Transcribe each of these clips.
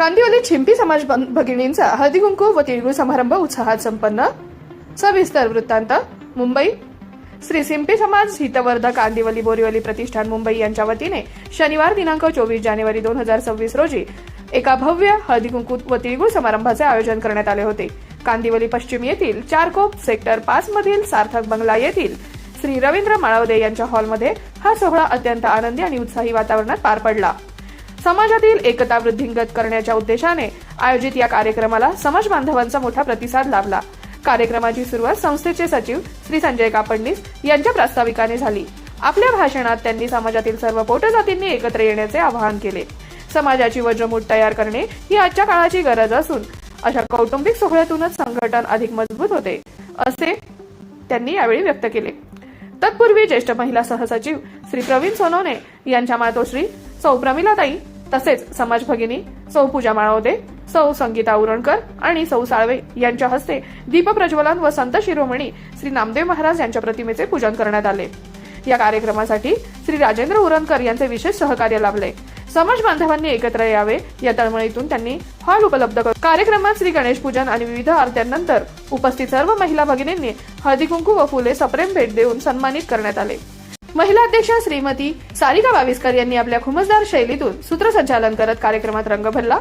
कांदिवली छिंपी समाज भगिनींचा हळदी कुंकू व तिळगुळ समारंभ उत्साहात संपन्न। सविस्तर वृत्तांत। मुंबई श्री सिंपी समाज हितवर्धक कांदिवली बोरिवली प्रतिष्ठान मुंबई यांच्या वतीने शनिवार दिनांक 24 जानेवारी 2026 रोजी एका भव्य हळदी कुंकू व तिळगुळ समारंभाचे आयोजन करण्यात आले होते। कांदिवली पश्चिम येथील चारकोप सेक्टर 5 मधील सार्थक बंगला येथील श्री रवींद्र माळवदे यांच्या हॉलमध्ये हा सोहळा अत्यंत आनंदी आणि उत्साही वातावरणात पार पडला। समाजातील एकता वृद्धिंगत करण्याच्या उद्देशाने आयोजित या कार्यक्रमाला समाज बांधवांचा मोठा प्रतिसाद लाभला। कार्यक्रमाची सुरुवात संस्थेचे सचिव श्री संजय कापडनीस यांच्या प्रास्ताविकाने झाली। आपल्या भाषणात त्यांनी समाजातील सर्व पोटजातींनी एकत्र येण्याचे आवाहन केले। समाजाची वज्रमूठ तयार करणे ही आजच्या काळाची गरज असून अशा कौटुंबिक सोहळ्यातूनच संघटन अधिक मजबूत होते, असे त्यांनी यावेळी व्यक्त केले। तत्पूर्वी ज्येष्ठ महिला सहसचिव श्री प्रवीण सोनवणे यांच्या मातोश्री सौ प्रमिलाताई तसेच समाज भगिनी सौ पूजा माळवदे, सौ संगीता उरणकर आणि सौ साळवे यांच्या हस्ते दीप प्रज्वलन व संत शिरोमणी श्री नामदेव महाराज यांच्या प्रतिमेचे पूजन करण्यात आले। या कार्यक्रमासाठी श्री राजेंद्र उरणकर यांचे विशेष सहकार्य लाभले। समाज बांधवांनी एकत्र यावे या तळमळीतून त्यांनी हॉल उपलब्ध करून कार्यक्रमात श्री गणेश पूजन आणि विविध आरत्यांनंतर उपस्थित सर्व महिला भगिनींनी हळदी कुंकू व फुले सप्रेम भेट देऊन सन्मानित करण्यात आले। महिला अध्यक्षा श्रीमती सारिका बाविस्कर यांनी आपल्या खुमासदार शैलीतून सूत्रसंचालन करत कार्यक्रमात रंग भरला।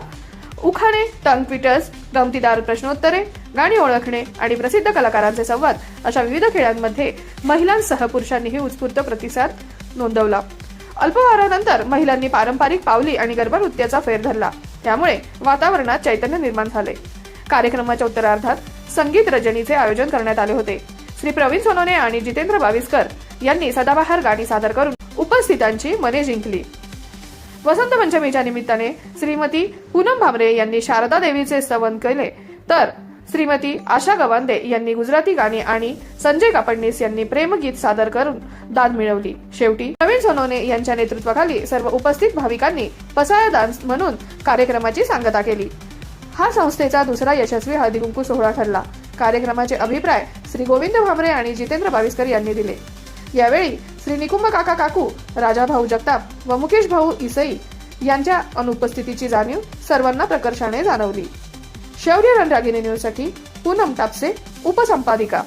उखाणे, टंग ट्विटर्स, गमतीदार प्रश्नोत्तरे, गाणी ओळखणे आणि प्रसिद्ध कलाकारांचे संवाद अशा विविध खेळांमध्ये महिलांसह पुरुषांनीही उत्स्फूर्त प्रतिसाद नोंदवला। अल्पवारानंतर महिलांनी पारंपरिक पावली आणि गरबा नृत्याचा फेर धरला, त्यामुळे वातावरणात चैतन्य निर्माण झाले। कार्यक्रमाच्या उत्तरार्धात संगीत रजनीचे आयोजन करण्यात आले होते। श्री प्रवीण सोनवणे आणि जितेंद्र बाविस्कर यांनी सदाबहार गाणी सादर करून उपस्थितांची मने जिंकली। वसंत पंचमीच्या निमित्ताने श्रीमती पूनम भामरे यांनी शारदा देवीचे स्तवन केले, तर श्रीमती आशा गवांदे यांनी गुजराती गाणी आणि संजय कापडनीस यांनी प्रेमगीत सादर करून दाद मिळवली। शेवटी प्रवीण सोनवणे यांच्या नेतृत्वाखाली सर्व उपस्थित भाविकांनी पसाया डान्स म्हणून कार्यक्रमाची सांगता केली। हा संस्थेचा दुसरा यशस्वी हळदी कुंकू सोहळा ठरला। कार्यक्रमाचे अभिप्राय श्री गोविंद भामरे आणि जितेंद्र बाविस्कर यांनी दिले। यावेळी श्री निकुंभ काका काकू, राजा भाऊ जगताप व मुकेश भाऊ इसई यांच्या अनुपस्थितीची जाणीव सर्वांना प्रकर्षाने जाणवली। शौर्य रणरागिणी न्यूज साठी पूनम टापसे, उपसंपादिका।